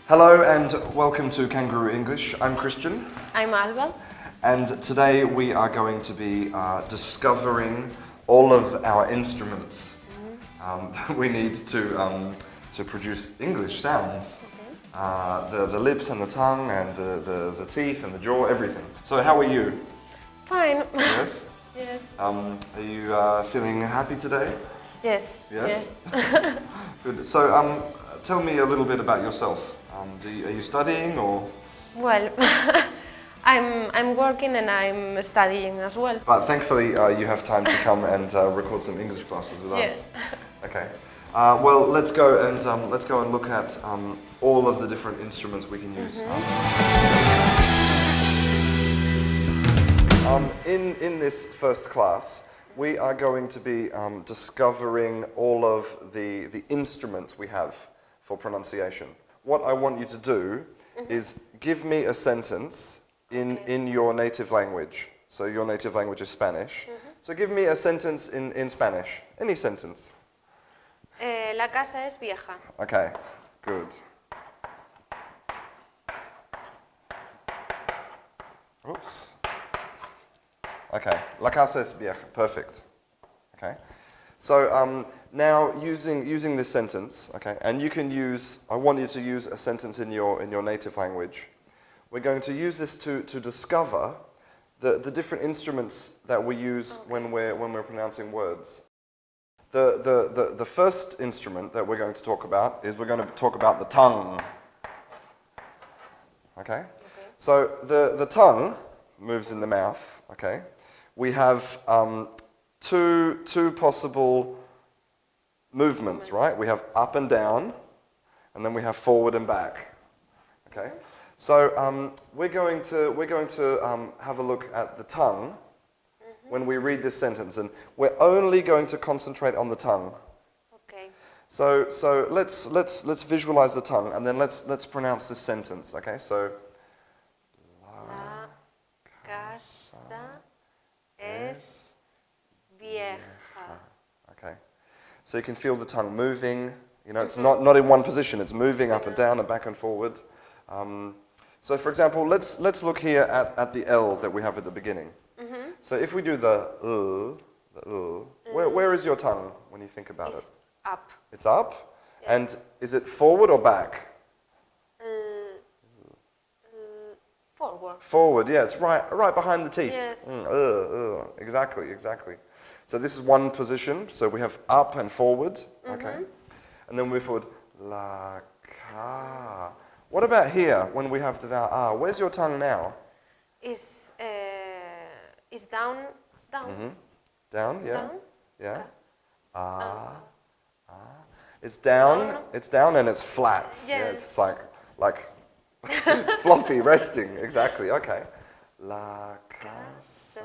Hello and welcome to Canguro English. I'm Christian. I'm Alba. And today we are going to be discovering all of our instruments that we need to produce English sounds. Okay. The lips and the tongue and the teeth and the jaw, everything. So how are you? Fine. Yes? Yes. Are you feeling happy today? Yes. Yes? Good. So tell me a little bit about yourself. Are you studying or? Well, I'm working and I'm studying as well. But thankfully you have time to come and record some English classes with us. Yes. Okay. Well, let's go and look at all of the different instruments we can use. In this first class, we are going to be discovering all of the instruments we have for pronunciation. What I want you to do is give me a sentence in your native language. So your native language is Spanish. So give me a sentence in Spanish. Any sentence. La casa es vieja. Okay, good. Oops. Okay, la casa es vieja. Perfect. Okay. So now using this sentence, okay, and you can use. I want you to use a sentence in your native language. We're going to use this to discover the different instruments that we use when we're pronouncing words. The first instrument that we're going to talk about is we're going to talk about the tongue. Okay? So the tongue moves in the mouth, okay? We have two possible movements, right? We have up and down, and then we have forward and back. Okay? So we're going to have a look at the tongue when we read this sentence, and we're only going to concentrate on the tongue. Okay. So let's visualize the tongue, and then let's pronounce this sentence. Okay? So La casa es vieja. okay. So you can feel the tongue moving. You know, it's not in one position. It's moving up and down and back and forward. So for example, let's look here at the L that we have at the beginning. So if we do the where is your tongue when you think about It's it? up. It's up? Yeah. And is it forward or back? Forward. Forward, yeah, it's right behind the teeth. Yes. Exactly. So this is one position. So we have up and forward, okay? And then we move forward, la ca. What about here when we have the vowel ah? Where's your tongue now? Is down. Down, yeah? Down? Yeah? Ah. It's down, and it's flat. Yeah, Yes. it's like floppy, resting, exactly, okay. La casa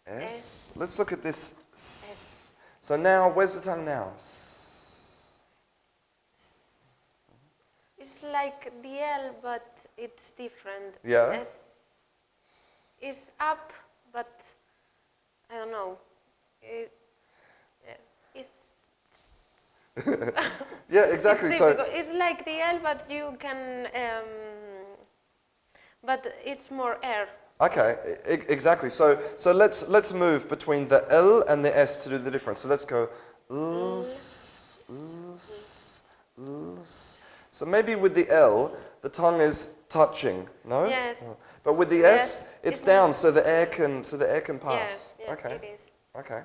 es. Let's look at this. So now, where's the tongue now? It's like the L, but it's different. Yeah? It's up, but I don't know. It's Yeah, exactly. It's So difficult. It's like the L, but you can, but it's more air. okay, exactly. So let's move between the L and the S to do the difference. So let's go. So maybe with the L, the tongue is touching, no? Yes. But with the Yes, S, it's it's down, so the air can pass. Yes, Okay. it is. Okay.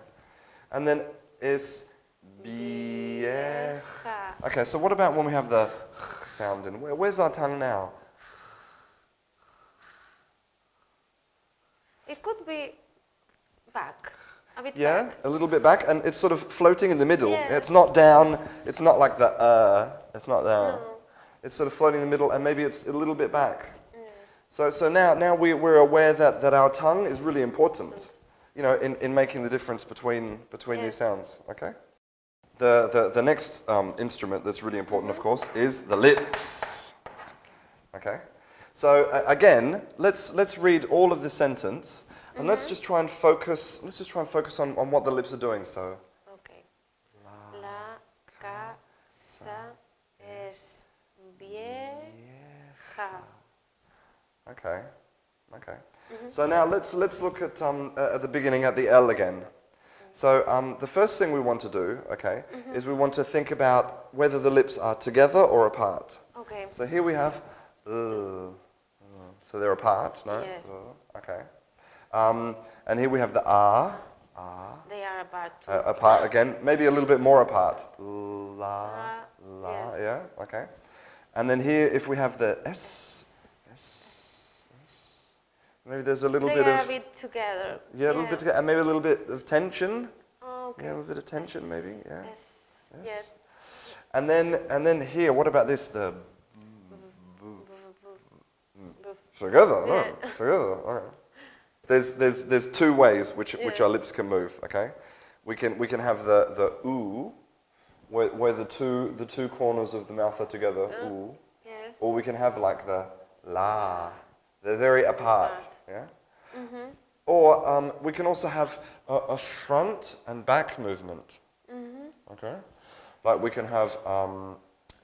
And then is vieja. Okay. So what about when we have the sound in? Where's our tongue now? It could be back, a bit Yeah, back. a little bit back, and it's sort of floating in the middle. Yes. It's not down. It's not like the It's not there. No. It's sort of floating in the middle, and maybe it's a little bit back. So now we're aware that our tongue is really important, you know, in making the difference between these Yes. sounds. Okay. The next instrument that's really important, of course, is the lips. Okay. So again, let's read all of the sentence, and let's just try and focus. Let's just try and focus on what the lips are doing. So. Okay. La casa es vieja. So now let's look at the beginning at the L again. So the first thing we want to do, okay, is we want to think about whether the lips are together or apart. Okay. So here we have, so they're apart, no? Yeah. Okay. And here we have the ah. They are apart too. Apart again, maybe a little bit more apart. La, la, yes. yeah, okay. And then here, if we have the S, maybe there's a little They bit are of... a bit together. Yeah, a little bit together, and maybe a little bit of tension. Oh, okay. Yeah, a little bit of tension, maybe, yeah. Yes. And then here, what about this? The... Together, no, Yeah. together, okay. There's two ways which our lips can move. Okay, we can have the oo, where the two corners of the mouth are together, oo, Yes. or we can have like the la. They're very apart. Yeah. Or we can also have a front and back movement. Okay, like we can have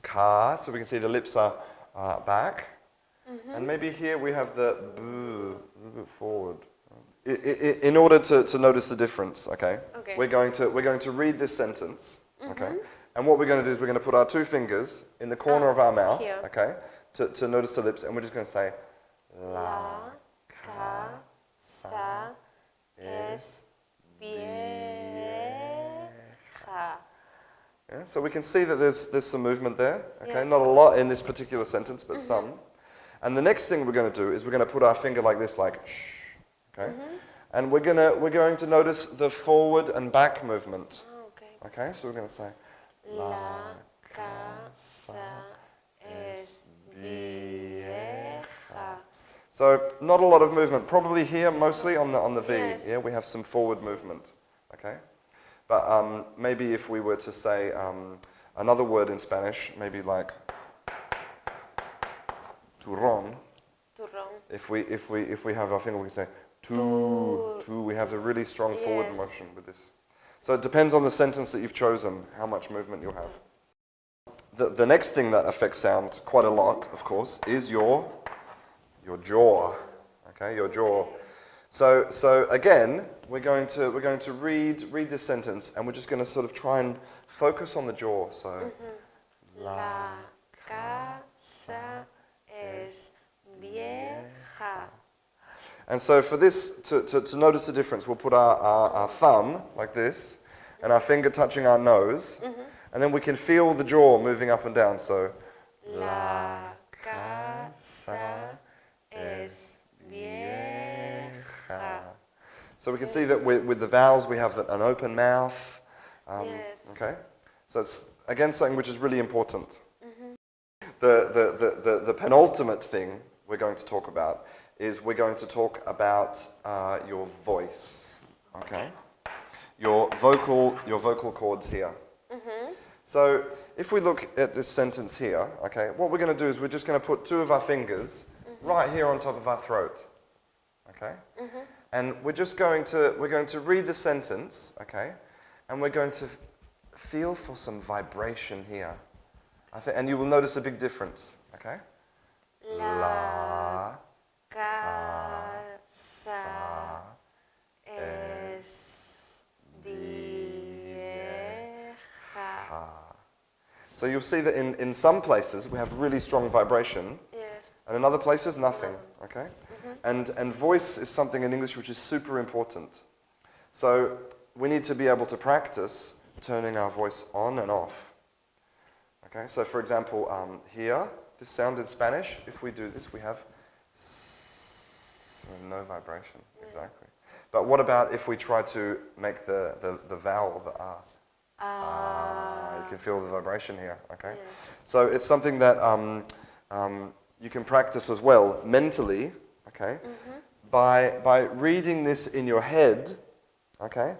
ka, so we can see the lips are back, and maybe here we have the boo, a little bit forward. In order to notice the difference, okay, we're going to read this sentence, okay, and what we're going to do is we're going to put our two fingers in the corner of our mouth, here. okay, to notice the lips, and we're just going to say la, ka, sa, es, vieja. Yeah, so we can see that there's some movement there, okay, Yes. not a lot in this particular sentence, but some. And the next thing we're going to do is we're going to put our finger like this, like shh. Okay, and we're going to notice the forward and back movement. Oh, okay. Okay, so we're going to say La casa es vieja. So not a lot of movement. Probably here, mostly on the V. Yes. Yeah, we have some forward movement. Okay, but maybe if we were to say another word in Spanish, maybe like turrón. Turrón. If we have our finger, we can say tu. We have a really strong forward Yes. motion with this. So it depends on the sentence that you've chosen, how much movement you'll have. The next thing that affects sound quite a lot, of course, is your jaw. Okay, your jaw. So again, we're going to read this sentence, and we're just going to sort of try and focus on the jaw. So La casa es vieja. and so for this, to notice the difference, we'll put our thumb like this, and our finger touching our nose, and then we can feel the jaw moving up and down. So, La casa es vieja. So we can see that with the vowels we have an open mouth. Yes. Okay, so it's again something which is really important. The penultimate thing we're going to talk about is we're going to talk about your voice. Okay, your vocal cords here. So if we look at this sentence here, okay, what we're going to do is we're just going to put two of our fingers right here on top of our throat. Okay, and we're going to read the sentence. Okay, and we're going to feel for some vibration here. And you will notice a big difference. Okay, La casa es vieja. So you'll see that in some places we have really strong vibration, Yes. and in other places nothing. Okay, and voice is something in English which is super important. So we need to be able to practice turning our voice on and off. Okay, so for example, here, this sound in Spanish, if we do this, we have no vibration, exactly. But what about if we try to make the vowel, the ah? You can feel the vibration here, okay? Yes. So it's something that you can practice as well, mentally, okay? By reading this in your head, okay?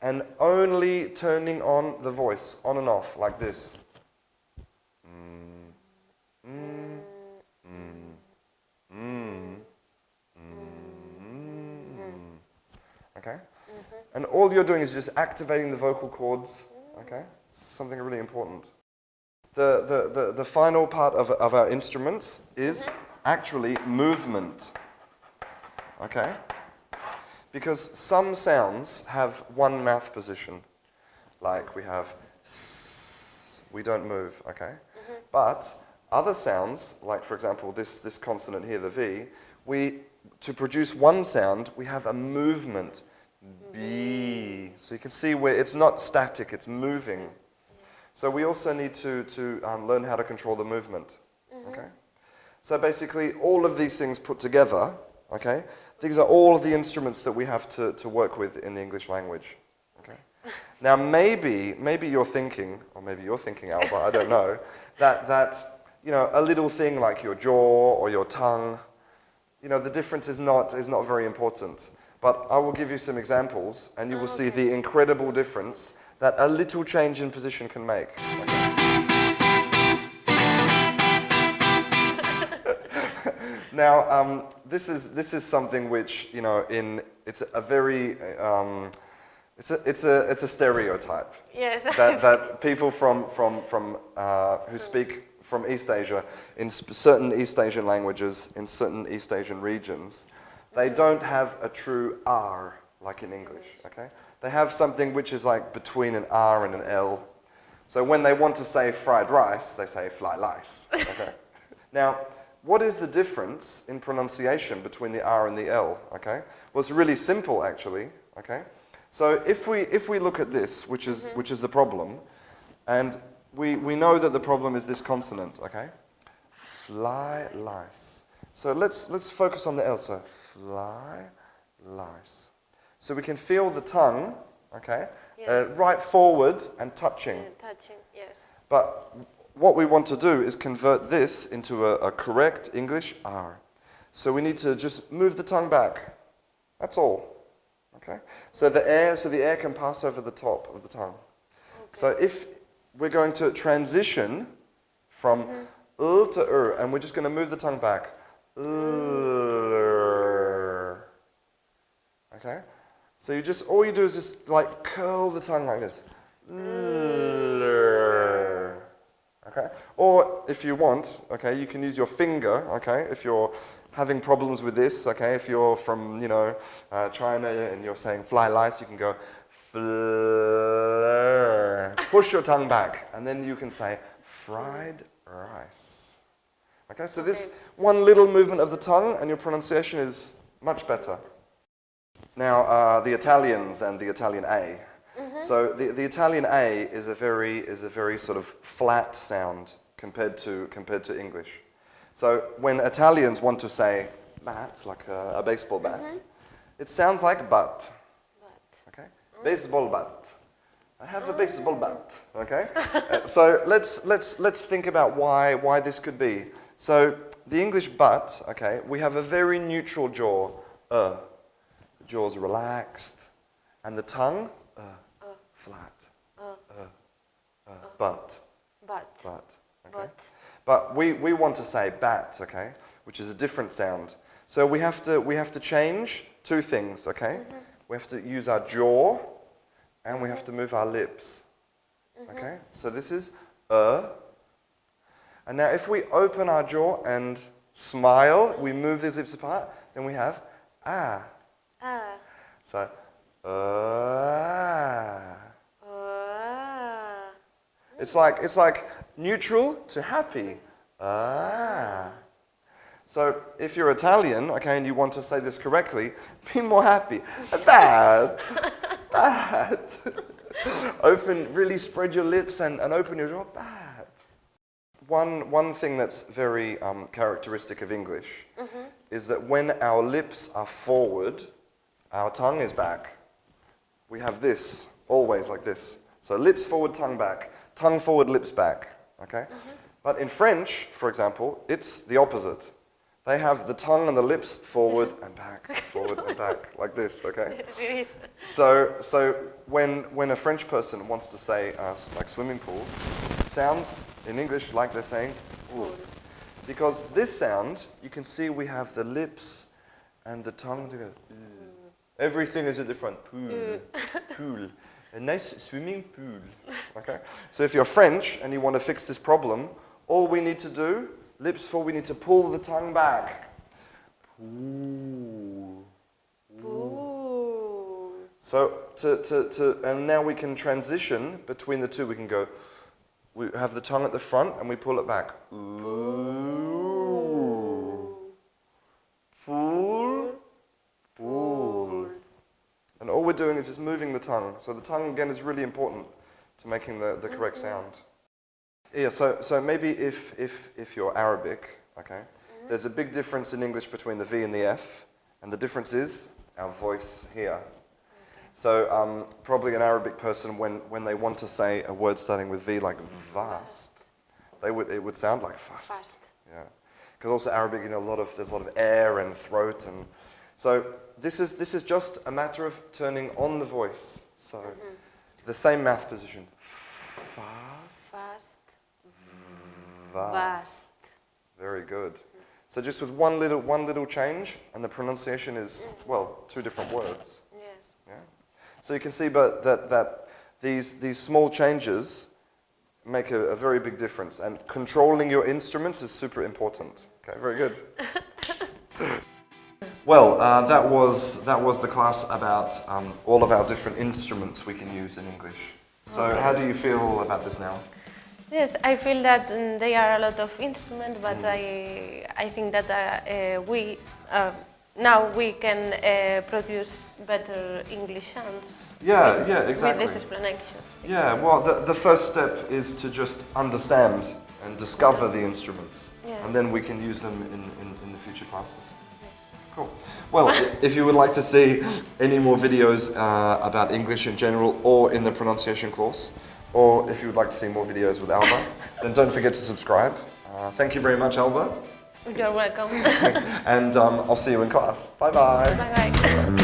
And only turning on the voice, on and off, like this. Okay? And all you're doing is just activating the vocal cords, okay? Something really important. The final part of our instruments is actually movement. okay? Because some sounds have one mouth position. Like we have s, we don't move, okay? But other sounds, like for example this consonant here, the V, to produce one sound, we have a movement, B. So you can see where it's not static, it's moving. So we also need to learn how to control the movement, okay? So basically all of these things put together, okay? These are all of the instruments that we have to work with in the English language, okay? Now maybe you're thinking, or maybe you're thinking, Alba, I don't know, that you know, a little thing like your jaw or your tongue, you know, the difference is not very important. But I will give you some examples, and you will see the incredible difference that a little change in position can make. Okay. Now, this is something which, you know, it's a very it's a stereotype. Yes. that people from who speak from East Asia, in certain East Asian languages, in certain East Asian regions, they don't have a true R like in English, okay? They have something which is like between an R and an L. So when they want to say fried rice, they say fly lice, okay? Now, what is the difference in pronunciation between the R and the L, okay? Well, it's really simple actually, okay? So if we look at this, which is the problem, and we know that the problem is this consonant, okay? Fly lice. So let's focus on the L. So fly lice. So we can feel the tongue, okay? Yes. Right forward and touching. Touching, yes. But what we want to do is convert this into a correct English R. So we need to just move the tongue back. That's all. Okay? So the air can pass over the top of the tongue. Okay. So if we're going to transition from to and we're just going to move the tongue back. Okay? So all you do is just like curl the tongue like this. Okay? Or if you want, okay, you can use your finger, okay, if you're having problems with this, okay, if you're from, you know, China and you're saying fly lice, you can go push your tongue back, and then you can say fried rice. Okay, so this one little movement of the tongue and your pronunciation is much better. Now, the Italians and the Italian A. So the Italian A is a very sort of flat sound compared to English. So when Italians want to say bat, like a baseball bat, it sounds like butt. Okay, baseball bat. I have a baseball bat. Okay, so let's think about why this could be. So the English butt, okay, we have a very neutral jaw. The jaw's relaxed, and the tongue flat. Butt. Okay. But we want to say bat, okay, which is a different sound. So we have to change two things, okay? We have to use our jaw, and we have to move our lips. Okay? So this is and now if we open our jaw and smile, we move these lips apart, then we have ah. So It's like neutral to happy. So if you're Italian, okay, and you want to say this correctly, be more happy. Bad. Really spread your lips and open your jaw. Bad. One thing that's very characteristic of English is that when our lips are forward, our tongue is back. We have this, always like this. So lips forward, tongue back. Tongue forward, lips back, okay? But in French, for example, it's the opposite. They have the tongue and the lips forward and back, like this, okay? It is. So when a French person wants to say, like swimming pool, it sounds in English like they're saying, pool. Because this sound, you can see we have the lips and the tongue together. Everything is a different pool. A nice swimming pool, okay? So if you're French and you want to fix this problem, all we need to do, lips forward, we need to pull the tongue back. Ooh. So and now we can transition between the two. We can go, we have the tongue at the front and we pull it back. Ooh. Pull. Pull. And all we're doing is just moving the tongue. So the tongue again is really important to making the correct sound. Yeah, so maybe if you're Arabic, okay, there's a big difference in English between the V and the F, and the difference is our voice here. So probably an Arabic person, when they want to say a word starting with V, like vast, it would sound like fast. Yeah, because also Arabic, there's a lot of air and throat, and so this is just a matter of turning on the voice. So the same mouth position, fast, vast. Very good. So just with one little change, and the pronunciation is, well, two different words. Yes. Yeah. So you can see that these small changes make a very big difference, and controlling your instruments is super important. Okay, very good. Well, that was the class about all of our different instruments we can use in English. So how do you feel about this now? Yes, I feel that there are a lot of instruments, but I think that now we can produce better English sounds. Yeah, exactly. With this explanation. Yeah, well, the first step is to just understand and discover the instruments, and then we can use them in the future classes. Cool. Well, if you would like to see any more videos about English in general or in the pronunciation course, or if you would like to see more videos with Alba, then don't forget to subscribe. Thank you very much, Alba. You're welcome. And I'll see you in class. Bye-bye. Bye-bye.